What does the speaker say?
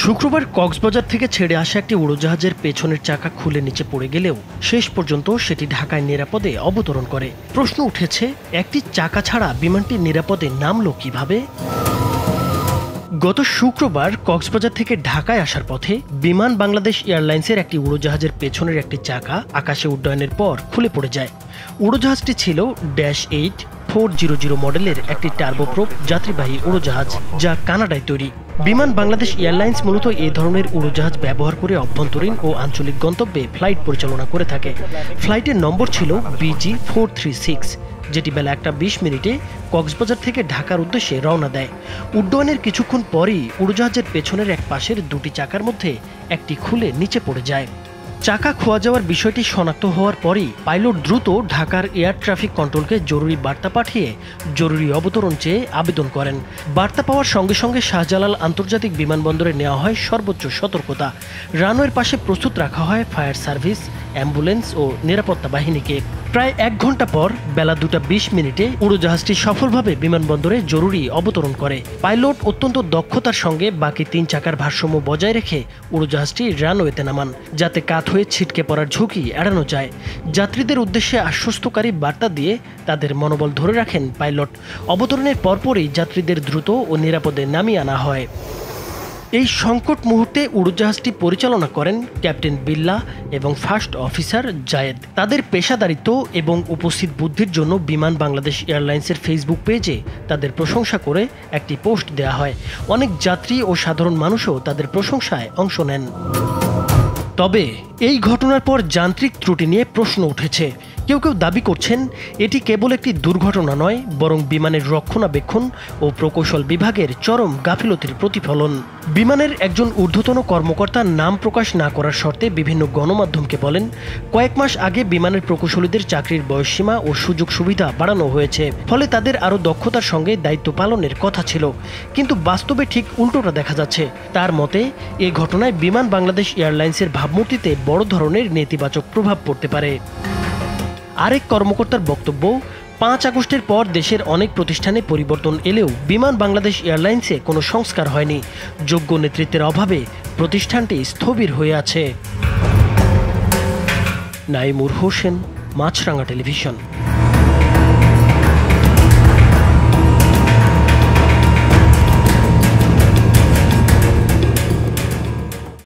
শুক্রবার কক্সবাজার থেকে ছেড়ে আসা একটি উড়োজাহাজের পেছনের চাকা খুলে নিচে পড়ে গেলেও শেষ পর্যন্ত সেটি ঢাকায় নিরাপদে অবতরণ করে। প্রশ্ন উঠেছে, একটি চাকা ছাড়া বিমানটি নিরাপদে নামল কিভাবে? গত শুক্রবার কক্সবাজার থেকে ঢাকায় আসার পথে বিমান বাংলাদেশ এয়ারলাইন্সের একটি উড়োজাহাজের পেছনের একটি চাকা আকাশে উড্ডয়নের পর খুলে পড়ে যায়। উড়োজাহাজটি ছিল -8-400 মডেলের একটি টার্বোপ্রোপ যাত্রীবাহী উড়োজাহাজ, যা কানাডায় তৈরি। বিমান বাংলাদেশ এয়ারলাইন্স মূলত এই ধরনের উড়োজাহাজ ব্যবহার করে অভ্যন্তরীণ ও আঞ্চলিক গন্তব্যে ফ্লাইট পরিচালনা করে থাকে। ফ্লাইটের নম্বর ছিল BG436, যেটি বেলা 1:20 কক্সবাজার থেকে ঢাকার উদ্দেশ্যে রওনা দেয়। উড্ডয়নের কিছুক্ষণ পরই উড়োজাহাজের পেছনের এক পাশের দুটি চাকার মধ্যে একটি খুলে নিচে পড়ে যায়। চাকা খোয়া যাওয়ার বিষয়টি শনাক্ত হওয়ার পরই পাইলট দ্রুত ঢাকার এয়ার ট্রাফিক কন্ট্রোলকে জরুরি বার্তা পাঠিয়ে জরুরি অবতরণ চেয়ে আবেদন করেন। বার্তা পাওয়ার সঙ্গে সঙ্গে শাহজালাল আন্তর্জাতিক বিমানবন্দরে নেওয়া হয় সর্বোচ্চ সতর্কতা। রানওয়ের পাশে প্রস্তুত রাখা হয় ফায়ার সার্ভিস, অ্যাম্বুলেন্স ও নিরাপত্তা বাহিনীকে। প্রায় 1 ঘন্টা পর বেলা 2:20 উড়োজাহাজটি সফলভাবে বিমানবন্দরে জরুরি অবতরণ করে। পাইলট অত্যন্ত দক্ষতার সঙ্গে বাকি 3 চাকার ভারসাম্য বজায় রেখে উড়োজাহাজটি রানওয়েতে নামান, যাতে কাত হয়ে ছিটকে পড়ার ঝুঁকি এড়ানো যায়। যাত্রীদের উদ্দেশ্যে আশ্বস্তকারী বার্তা দিয়ে তাদের মনোবল ধরে রাখেন পাইলট। অবতরণের পরপরই যাত্রীদের দ্রুত ও নিরাপদে নামিয়ে আনা হয়। এই সংকট মুহূর্তে উড়োজাহাজটি পরিচালনা করেন ক্যাপ্টেন বিল্লাহ এবং ফার্স্ট অফিসার জায়েদ। তাদের পেশাদারিত্ব এবং উপস্থিত বুদ্ধির জন্য বিমান বাংলাদেশ এয়ারলাইন্সের ফেসবুক পেজে তাদের প্রশংসা করে একটি পোস্ট দেওয়া হয়। অনেক যাত্রী ও সাধারণ মানুষও তাদের প্রশংসায় অংশ নেন। তবে এই ঘটনার পর যান্ত্রিক ত্রুটি নিয়ে প্রশ্ন উঠেছে। কেউ কেউ দাবি করছেন এটি কেবল একটি দুর্ঘটনা নয়, বরং বিমানের রক্ষণাবেক্ষণ ও প্রকৌশল বিভাগের চরম গাফিলতির প্রতিফলন। বিমানের একজন ঊর্ধ্বতন কর্মকর্তা নাম প্রকাশ না করার শর্তে বিভিন্ন গণমাধ্যমকে বলেন, কয়েক মাস আগে বিমানের প্রকৌশলীদের চাকরির বয়সসীমা ও সুযোগ সুবিধা বাড়ানো হয়েছে, ফলে তাদের আরও দক্ষতার সঙ্গে দায়িত্ব পালনের কথা ছিল। কিন্তু বাস্তবে ঠিক উল্টোটা দেখা যাচ্ছে। তার মতে, এ ঘটনায় বিমান বাংলাদেশ এয়ারলাইন্সের ভাবমূর্তিতে বড় ধরনের নেতিবাচক প্রভাব পড়তে পারে। আরেক কর্মকর্তার বক্তব্য, 5 আগস্টের পর দেশের অনেক প্রতিষ্ঠানে পরিবর্তন এলেও বিমান বাংলাদেশ এয়ারলাইন্সে কোনো সংস্কার হয়নি। যোগ্য নেতৃত্বের অভাবে প্রতিষ্ঠানটি স্থবির হয়ে আছে। নাইমুর হোসেন, মাছরাঙা টেলিভিশন।